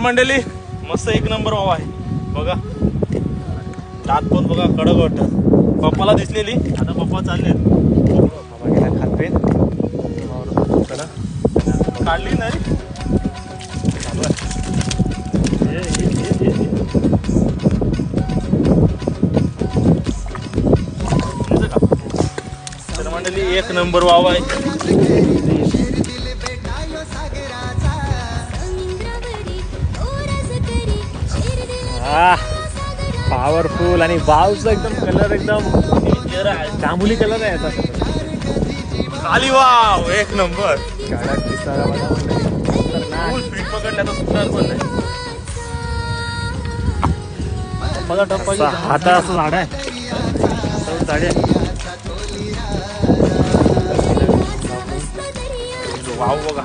मंडळी मस्त एक नंबर वाव आहे बघा. दात पण बघा कडक वाटत. पप्पाला दिसलेली आता पप्पा चालले खातपेन काढली नाही. तर मंडळी एक नंबर वाव आहे. पॉवरफुल आणि वावचा एकदम कलर एकदम जांभुली कलर आहे याचा. खाली वाव एक नंबर. फुल स्पीड पकडल्याचा सुटणार पण नाही. माझा टप्पा हाता असं झाड आहे झाडे. वाव बघा